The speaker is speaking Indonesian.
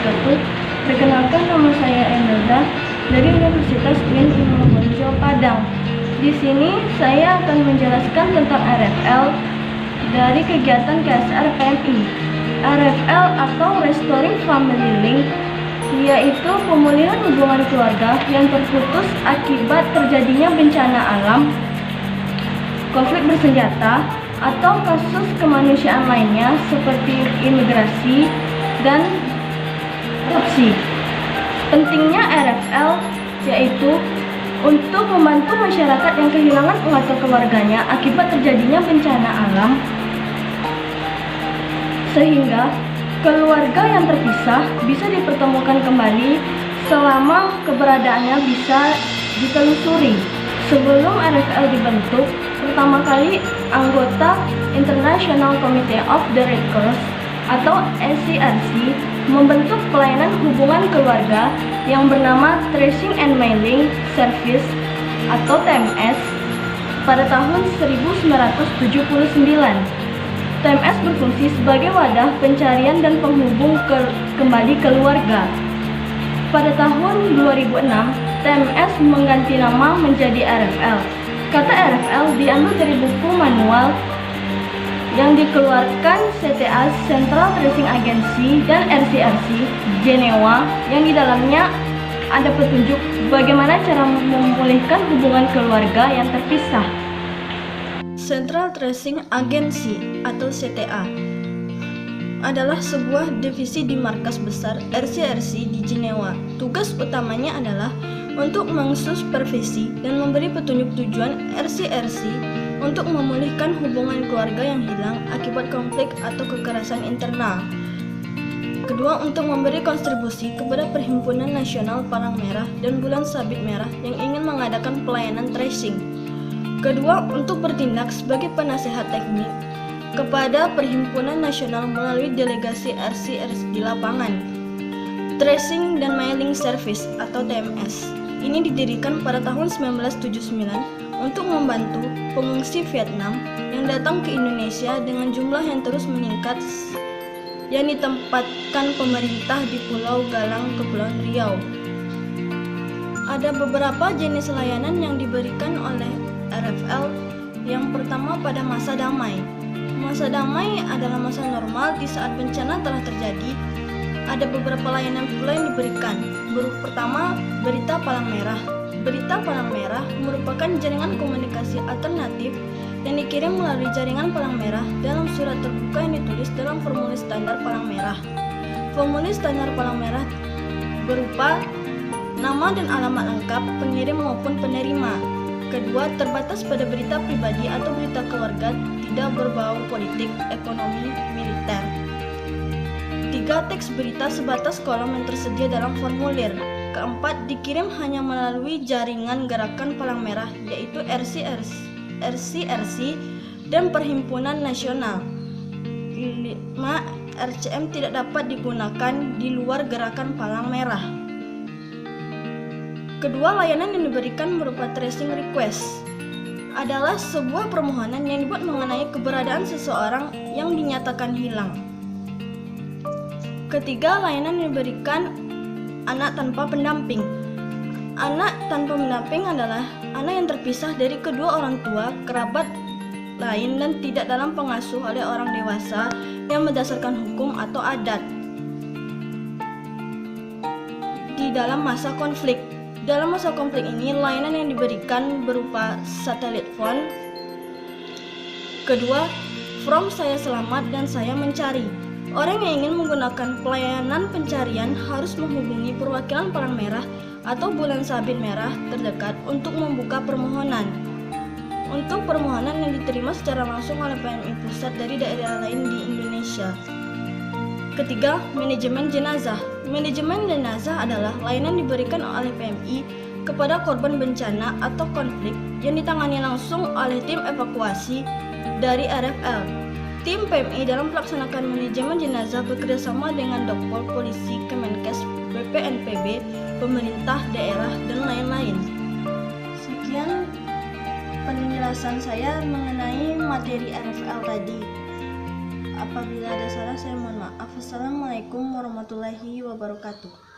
wabarakatuh. Perkenalkan, nama saya Enelda dari Universitas UIN Immanuel Padang. Di sini saya akan menjelaskan tentang RFL dari kegiatan KSR PMI. RFL atau Restoring Family Link, yaitu pemulihan hubungan keluarga yang terputus akibat terjadinya bencana alam, konflik bersenjata, atau kasus kemanusiaan lainnya seperti imigrasi dan korupsi. Pentingnya RFL yaitu untuk membantu masyarakat yang kehilangan anggota keluarganya akibat terjadinya bencana alam, sehingga keluarga yang terpisah bisa dipertemukan kembali selama keberadaannya bisa ditelusuri. Sebelum RFL dibentuk, pertama kali anggota International Committee of the Red Cross atau ICRC membentuk pelayanan hubungan keluarga yang bernama Tracing and Mailing Service atau TMS pada tahun 1979. TMS berfungsi sebagai wadah pencarian dan penghubung kembali keluarga. Pada tahun 2006, TMS mengganti nama menjadi RFL. Kata RFL diambil dari buku manual yang dikeluarkan CTA Central Tracing Agency dan RCRC Jenewa, yang di dalamnya ada petunjuk bagaimana cara memulihkan hubungan keluarga yang terpisah. Central Tracing Agency atau CTA adalah sebuah divisi di markas besar RCRC di Jenewa. Tugas utamanya adalah untuk mengsupervisi dan memberi petunjuk tujuan RCRC untuk memulihkan hubungan keluarga yang hilang akibat konflik atau kekerasan internal. Kedua, untuk memberi kontribusi kepada Perhimpunan Nasional Palang Merah dan Bulan Sabit Merah yang ingin mengadakan pelayanan tracing. Kedua, untuk bertindak sebagai penasehat teknik kepada Perhimpunan Nasional melalui delegasi RCRC di lapangan. Tracing dan Mailing Service atau TMS ini didirikan pada tahun 1979 untuk membantu pengungsi Vietnam yang datang ke Indonesia dengan jumlah yang terus meningkat yang ditempatkan pemerintah di Pulau Galang, Kepulauan Riau. Ada beberapa jenis layanan yang diberikan oleh RFL. Yang pertama, pada masa damai. Masa damai adalah masa normal di saat bencana telah terjadi. Ada beberapa layanan pula yang diberikan. Pertama, berita Palang Merah. Berita Palang Merah merupakan jaringan komunikasi alternatif yang dikirim melalui jaringan Palang Merah dalam surat terbuka yang ditulis dalam formulir standar Palang Merah. Formulir standar Palang Merah berupa nama dan alamat lengkap pengirim maupun penerima. Kedua, terbatas pada berita pribadi atau berita keluarga, tidak berbau politik, ekonomi, militer. Tiga, teks berita sebatas kolom yang tersedia dalam formulir. Keempat, dikirim hanya melalui jaringan Gerakan Palang Merah, yaitu RCRC dan Perhimpunan Nasional. 5, RCM tidak dapat digunakan di luar Gerakan Palang Merah. Kedua, layanan yang diberikan berupa tracing request adalah sebuah permohonan yang dibuat mengenai keberadaan seseorang yang dinyatakan hilang. Ketiga, layanan yang diberikan anak tanpa pendamping. Anak tanpa pendamping adalah anak yang terpisah dari kedua orang tua, kerabat lain dan tidak dalam pengasuh oleh orang dewasa yang berdasarkan hukum atau adat. Di dalam masa konflik. Dalam masa konflik ini, layanan yang diberikan berupa satelit phone. Kedua, From Saya Selamat dan Saya Mencari. Orang yang ingin menggunakan pelayanan pencarian harus menghubungi perwakilan Palang Merah atau Bulan Sabit Merah terdekat untuk membuka permohonan. Untuk permohonan yang diterima secara langsung oleh PMI pusat dari daerah lain di Indonesia. Ketiga, manajemen jenazah. Manajemen jenazah adalah layanan diberikan oleh PMI kepada korban bencana atau konflik yang ditangani langsung oleh tim evakuasi dari RFL. Tim PMI dalam melaksanakan manajemen jenazah bekerjasama dengan Dokpol, Polisi, Kemenkes, BPNPB, pemerintah daerah, dan lain-lain. Sekian penjelasan saya mengenai materi RFL tadi. Apabila ada salah saya mohon maaf. Assalamualaikum warahmatullahi wabarakatuh.